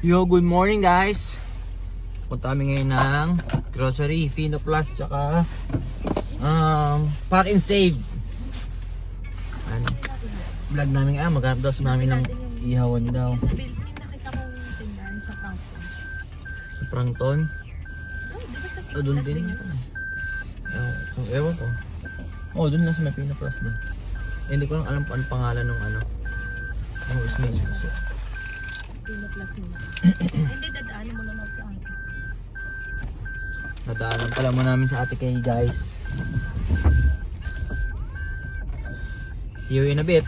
Yo, good morning guys. Punta kami ngayon ng grocery, Fino Plus, tsaka Pack and Save. Ano? Vlog namin maghanap daw si mami ng ihawan daw. Nakita mo yung tindahan sa Frankfurt. Sa Prangton? Di ba sa Doon Plus din. yun? Ewan ko. Doon lang sa may Fino Plus din. Hindi ko lang alam pa ang pangalan ng ano. Is may susi. Pino Plus mo na. Hindi, dadaanin mo na si Ate. Nadaanan pala mo namin sa Ate Kay guys. See you in a bit.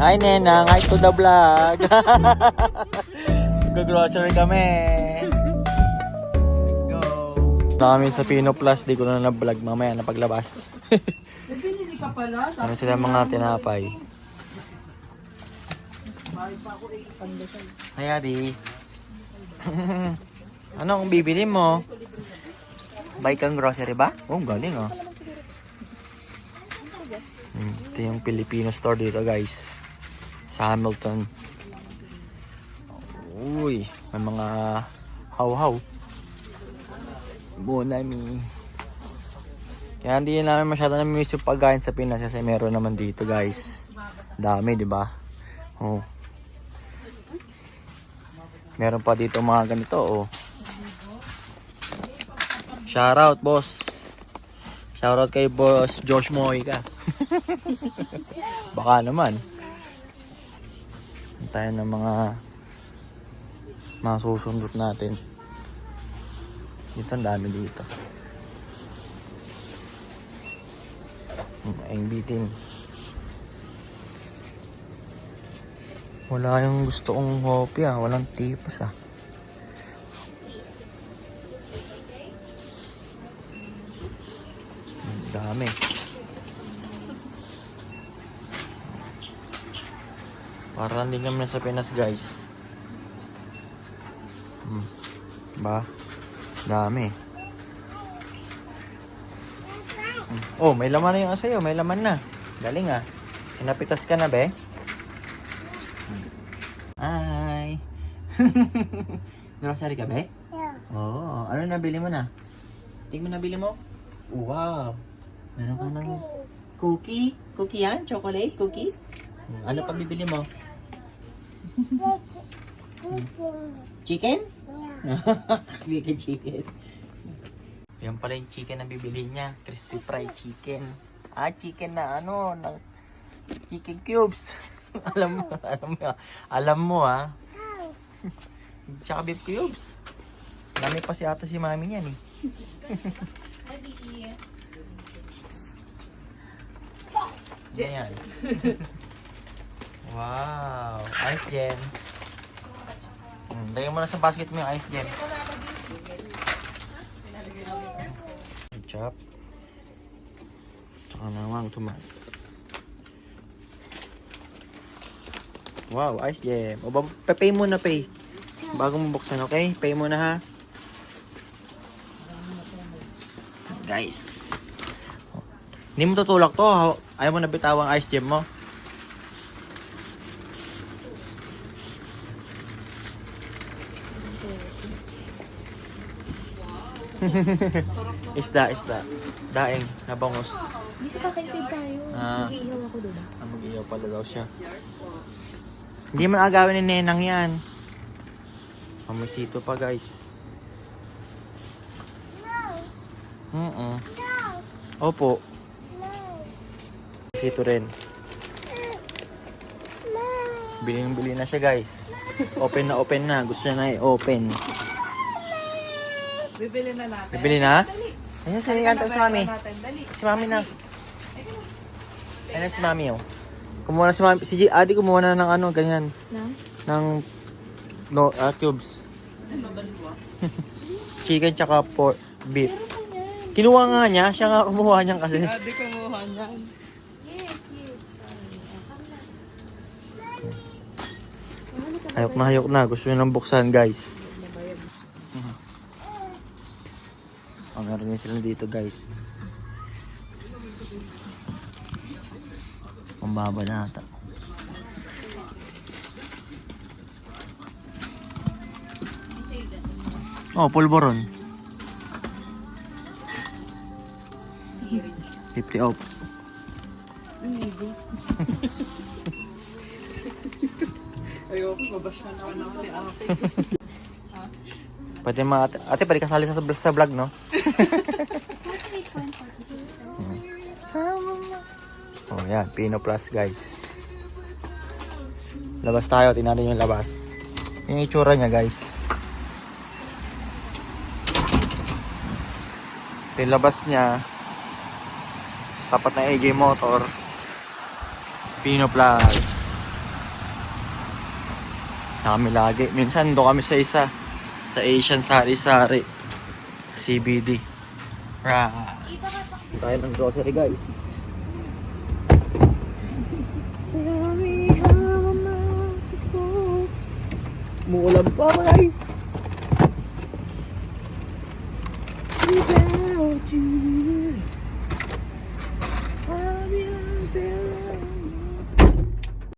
Hi Nenang, hi to the vlog. Go-grocery kami. Go. Kami sa Fino Plus, di ko na na-vlog mamaya na paglabas. Ano sila mga tinapay? Hi Adi. Anong bibili mo? Buy kang grocery ba? Galing oh. Ito yung Filipino store dito guys, sa Hamilton. Uy, may mga haw-haw. Bonami. Kaya hindi namin masyado namimiss yung pagkain sa Pinas kasi meron naman dito guys. Dami, di ba? Oh. Meron pa dito mga ganito oh. Shoutout boss. Shoutout kay boss Josh Moica. Baka naman. Tayo ng mga susundot natin. Dito ang dami dito. Ang bitin. Wala yung gusto kong hopya. Walang tipas ah. Ang dami. Parang hindi kami sa Pinas guys. Ba? Dami. Oh, may laman na yung asayo. May laman na. Galing ah. Pinapitas ka na be? Hi. Grocery ka be? Yeah. Oh, ano nabili mo na? Tingnan mo nabili mo? Wow. Meron ka ng cookie. Cookie yan? Chocolate cookie? Ano pa bibili mo? Chicken? Yeah. Bigyan chicken. Yan pala yung chicken na bibili niya. Crispy fried chicken. Chicken na ano, na chicken cubes. alam mo ha. Tsaka beef cubes. Dami pa si ata si mami niyan eh. Ayan. Wow, ice gem. Lagyan mo na sa basket mo yung ice gem. Ketchup. Tsaka naman tumas. Wow, ice gem. Pay muna, pay. Bago mo buksan, okay? Pay muna ha. Guys. Hindi mo tutulak to. Ayaw mo na bitawang ice gem mo. Isda. Daing, nabangos. Hindi sa pack and save tayo. Mag-iihaw ako doon. Mag-iyaw pala daw siya. Hindi man agawin ni Nenang yan. Amusito pa guys. Opo. Amusito rin. Bili na siya guys. Open na. Gusto niya na i-open. Bibili na natin. Bibili na? Ayun, sinihan si mami. Dali. Si mami na. Ayun si mami oh. Kumuha na si mami. Si Adi kumuha na ng ano, ganyan. Ng cubes. Chicken tsaka pork, beef. Kinuha nga niya. Siya nga kumuha niyan kasi. Adi kumuha niyan. Yes. Hayok na. Gusto niya nang buksan guys. Meron din sila dito guys. Ang baba na ata. Oh, pulboron. 50 off. Ayoko, mabas na naman ni ate. Pwede ate pwede kasali sa vlog, no? Oh, yan. Pino Plus, guys. Labas tayo. Tingnan natin yung labas. Yung itsura niya, guys. Ito yung labas niya. Tapat na AG Motor. Pino Plus. Kami lagi. Minsan doon kami sa isa. Sa Asian Sari-Sari CBD. Tayo ng grocery guys. Muulan pa guys. Without you,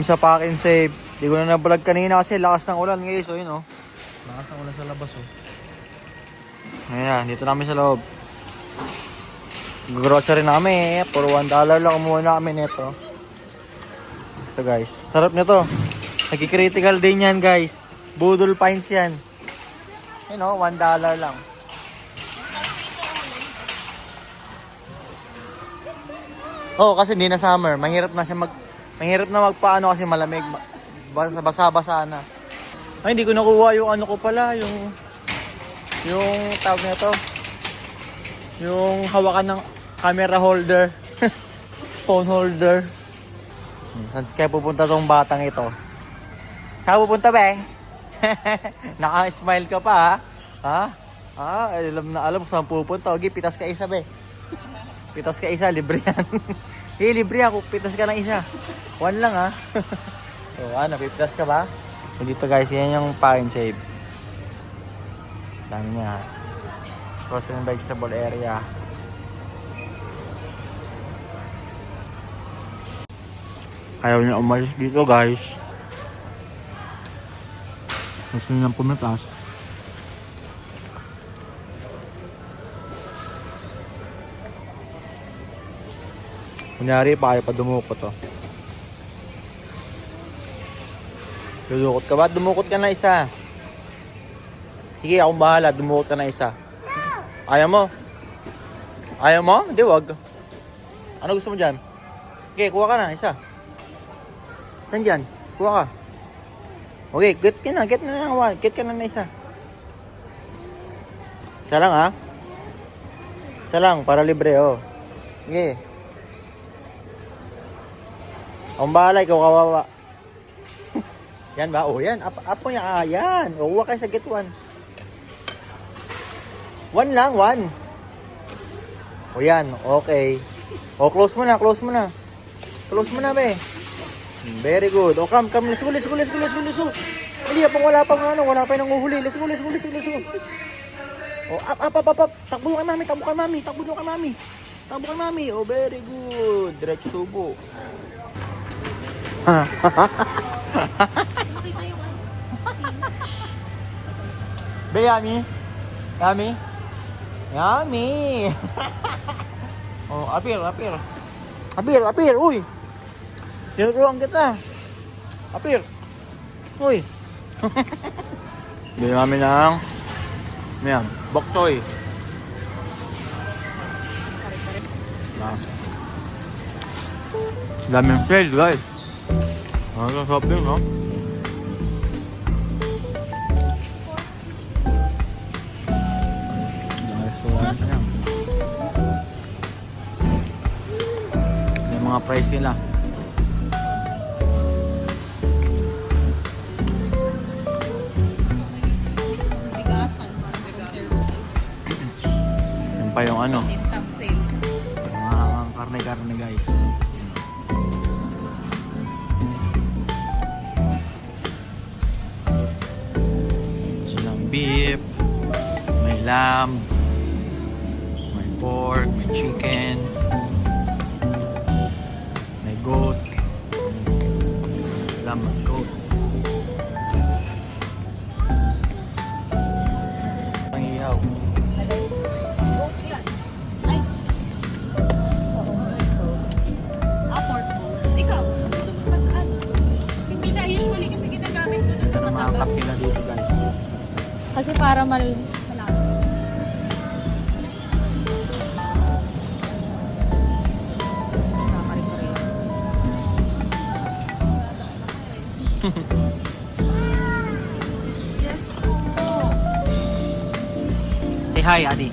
sa pack and save. Di ko na nabulag kanina kasi lakas ng ulan guys. So yun oh. Lakas ng ulan sa labas oh. Ayan, dito namin sa loob. Grocery namin, puro $1 lang kumuha namin ito. Ito guys, sarap nito. Nagki-critical din yan guys. Budol pints yan. You know, $1 lang. Oh, kasi hindi na summer. Mahirap na magpaano kasi malamig. Basa-basa na. Ay, hindi ko nakuha yung ano ko pala, yung tawag nito. Yung hawakan ng camera holder. Phone holder. Saan kaya pupunta tong batang ito? Saan pupunta ba? Naka-smile ka pa ha? Alam ko saan pupunta. Okay, pitas ka isa be. Pitas ka isa, libre yan. Libre yan kung pitas ka ng isa. 1 lang ha. So pitas ka ba? So, dito guys, yan yung pack and save. Dami niya. Frozen vegetable area. Ayaw niya umalis dito guys. Gusto niya pumitas. Kunyari pa kayo pa dumukot to. Dudukot ka ba? Dumukot ka na isa. Sige, akong bahala. Dumukot ka na isa. Ayaw mo? Ayaw mo? Hindi, wag. Ano gusto mo dyan? Okay, kuha ka na isa. Saan dyan? Kuha ka. Okay, get ka na. Get ka na isa. Isa lang ha? Isa lang, para libre oh. Okay. Akong bahala, ikaw kawawa. Yan ba? O yan. Apo niya. Yan. O, huwa kayo sa get 1. 1 lang, 1. O yan. Okay. O, close mo na. Close mo na, be. Very good. O, come. Let's go. Hindi, wala pang wala pa nang uhuli. Let's go. O, up. Takbo nyo kay mami. O, very good. Direct subo. Be, yummy. Oh, apir. Uy. Tinuruan kita. Apir. Uy. Bili kami ng ano yan, bok choy. Daming sale guys. Ang shopping no? Restaurant na yan. Yung mga price nila. Bigasan, parang bigasan. Yan pa yung ano, Top sale. mga karne-karne guys. Silang beef, may lamb, may pork, may chicken, may goat, lamb at goat. Ang ihaw. Goat yan. Ay. Pork bowl. Kasi ikaw, gusto mo ano? Hindi na usually kasi ginagamit doon Ito na mga cup nila dito guys. Kasi para malasa. Say hi, Adi.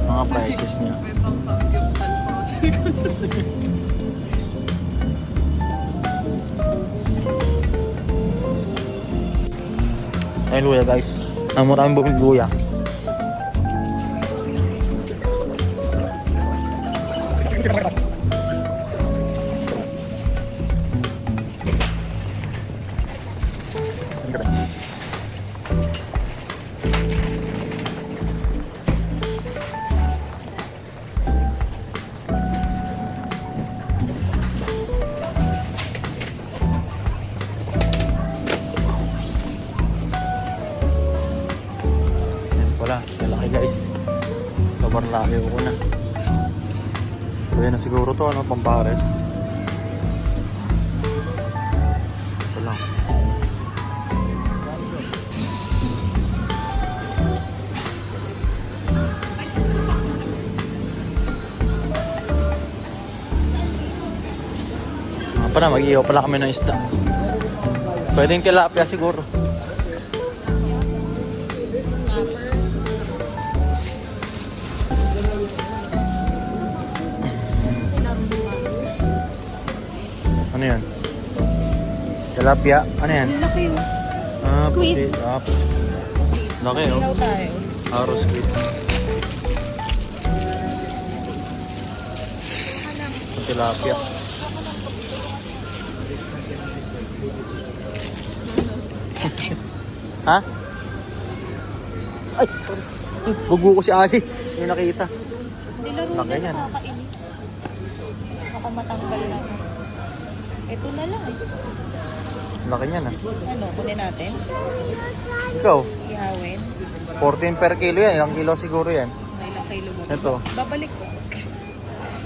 Mga prices niya. Ayun luya guys. Ang maraming bumili luya. Yan pala, malaki guys. Sobrang laki ko na. Pwede na siguro to, ano, pampares. Ito lang. Nga pala, mag-ihaw pala kami ng isda. Pwedeng tilapia siguro. Snapper. Ano yan? Tilapia? Ano yan? Ang laki yun. Ah, Squid. pusit. Ah, pusit. Laki oh. Ilaw tayo. Arrow squid. Tilapia. Ha? Ay! Bugo ko si Ali. Yung nakita. Nilaro Laki na yan. nakakainis. Baka matanggal lang. Ito na lang eh. Laki niyan ah. Ano, kunin natin? Ikaw, Ihawin. 14 per kilo yan. Ilang kilo siguro yan? May ilang kilo ba? Ito. Babalik ko.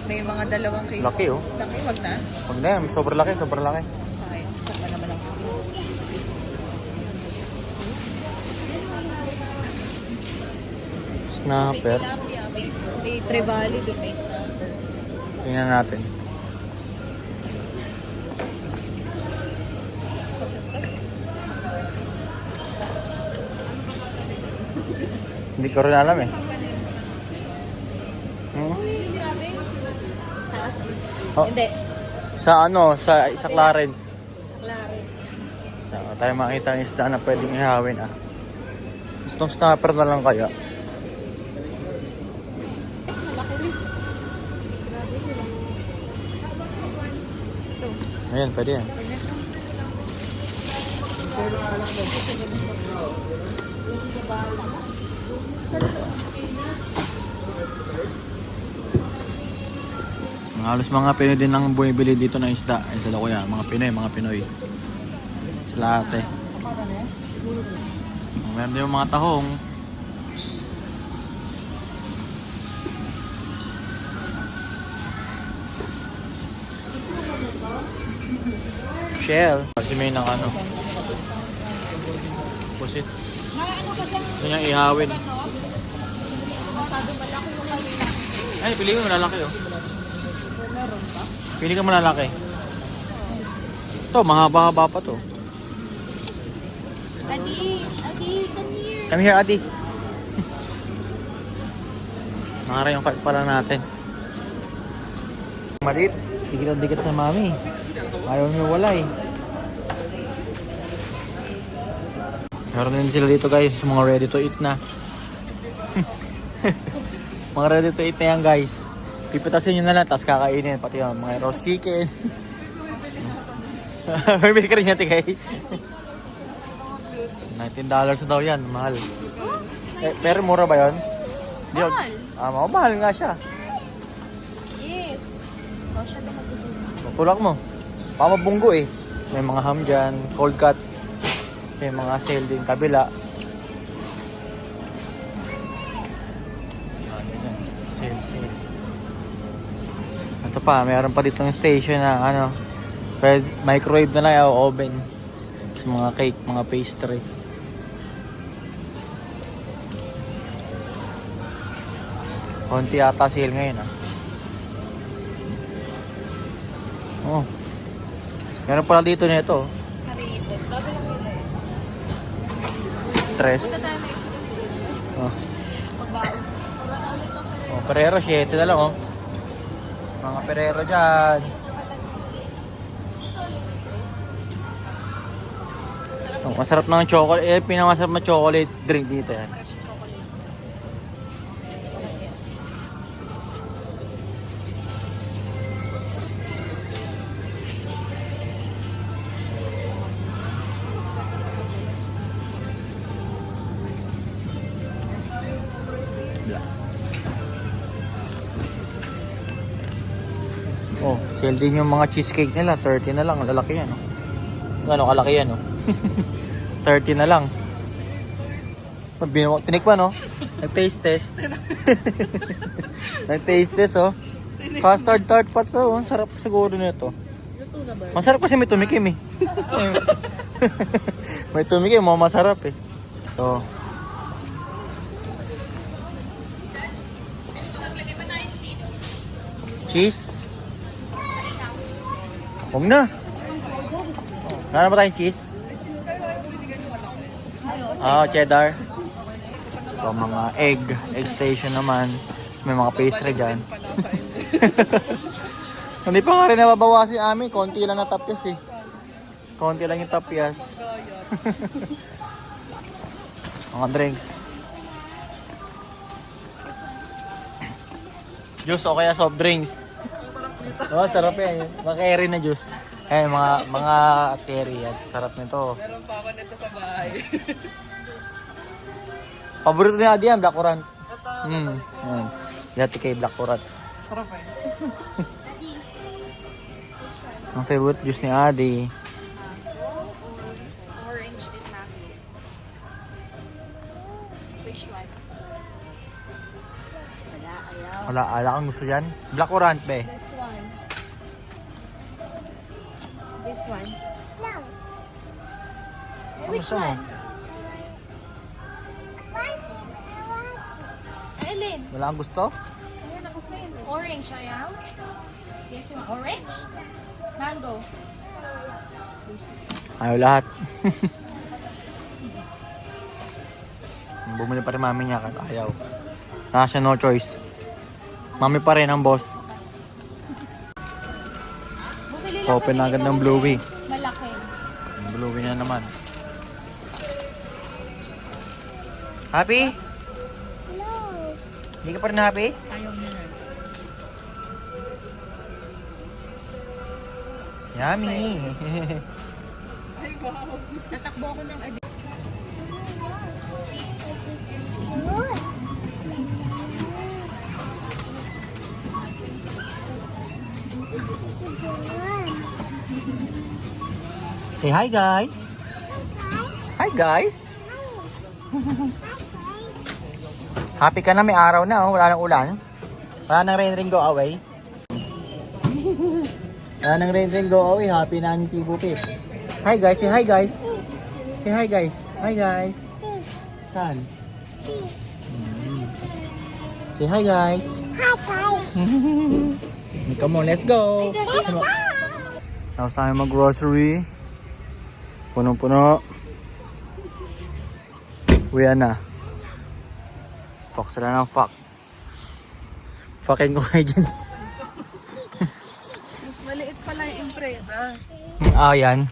May mga 2 kilo. Laki oh. Laki, wag na. Huwag na yan. Sobrang laki, sobrang laki. Sayang. Gusto pa naman ang skin. Snapper. May tilapia, may trevally doon, may snapper. Tingnan natin. Hindi ko rin alam eh. Hmm? Oh, Hindi. sa ano, sa Clarence. Klaro. Saan tayo makita ng isda na pwedeng ihawin ah. Gustong snapper na lang kaya. Malaki rin. Grabe yun. Ito. Ayan, pwede yan. Halos mga Pinoy din ang bumibili dito ng isda. Ay sila kuya, mga Pinoy. Sila ate. Meron din yung mga tahong. Shell. Kasi may ng ano. Pusit. Gusto niya ihawin. Ay, pili mo malalaki oh. Pili ka malalaki. Ito, mahaba-haba pa to. Adi, come here. Come here, Adi. Nakara yung cart pala natin. Malit, dikit-dikit sa mami. Ayaw niyo wala eh. Meron din sila dito guys, mga ready to eat na. Mga ready to eat na yan guys. Pipitasin nyo na lang, tapos kakainin. Pati yung mga roast chicken. May bili ka rin yan, tigay. $19 daw yan, mahal. Eh, pero mura ba yun? Mahal. Mahal nga siya. Yes. O, siya ba magbubuhay? Tulak mo. Pamabunggo eh. May mga ham dyan, cold cuts. May mga sale din kabila. Sale. Ito pa, mayroon pa dito ng station na ano, microwave na lang o oven. Sa mga cake, mga pastry. Konti ata sale ngayon Oh. Meron pala dito nito. Karitos. Bago lang yun eh. Tres. Punta tayo next week. Oh. Magbaon. Wala na ulit lang kayo. Oh, Perero, 7 na lang oh. Mga Perero dyan. Oh, masarap ng chocolate. Eh, pinakamasarap na chocolate drink dito yan. Fresh chocolate. Oh, sale din yung mga cheesecake nila. 30 na lang. Lalaki yan oh. Ano, kalaki yan oh. 30 na lang. Tinikman no? Nag-taste test. Nag-taste test oh. Custard tart pa to. Ang sarap siguro nito. Luto na ba? Masarap kasi may tumikim eh. May tumikim, masarap eh. So, Maglagay pa tayong cheese. cheese. Huwag na. Nana ba tayong cheese? Cheddar. So, mga egg station naman. Tapos may mga pastry dyan. Hindi pa nga rin nababawasin amin. Konti lang na tapyas eh. Konti lang yung tapyas. Mga drinks. Juice o kaya soft drinks. Oh, sarap yan. Mga carry na juice. Eh, mga carry yan. Sarap nito. Meron pa ako nito sa bahay. Paborito ni Adi yan, Black Currant. Yan. Dati kay Black Currant. Sarap eh. Ang favorite juice ni Adi. Orange and mango. Which one? Wala, ayaw. Ala kang gusto yan? Black Currant, be. This one. This one. No. Which gusto mo? one? Ellen. Wala kang gusto? Ayan ako sa'yo. Orange, ayaw? Yes, you want orange? Mango. Ayaw lahat. Bumili pa rin mami niya kahit ayaw. Nasa no choice. Mami pa rin ang boss. Bumili lang Open kami na agad nito ng kasi Bluey. Malaki. Bluey na naman. Happy? Hello. Hindi ka pa rin happy? Ayaw na na. Yummy. Tatakbo ako ng adi. Say hi guys. Hi guys. Happy ka na, may araw na oh. Wala nang ulan. Wala nang rain go away. Nang ring go away. Happy na ang Chibu Pip. Hi guys, say hi guys. Say hi guys. Hi guys. Saan? Say hi guys. Hi guys. Come on, let's go. Tapos tayo mag-grocery. Punong-puno. Uwi na. Fuck sila ng fuck. Fucking ko kayo dyan. Mas maliit pala yung impresa. Ah, yan.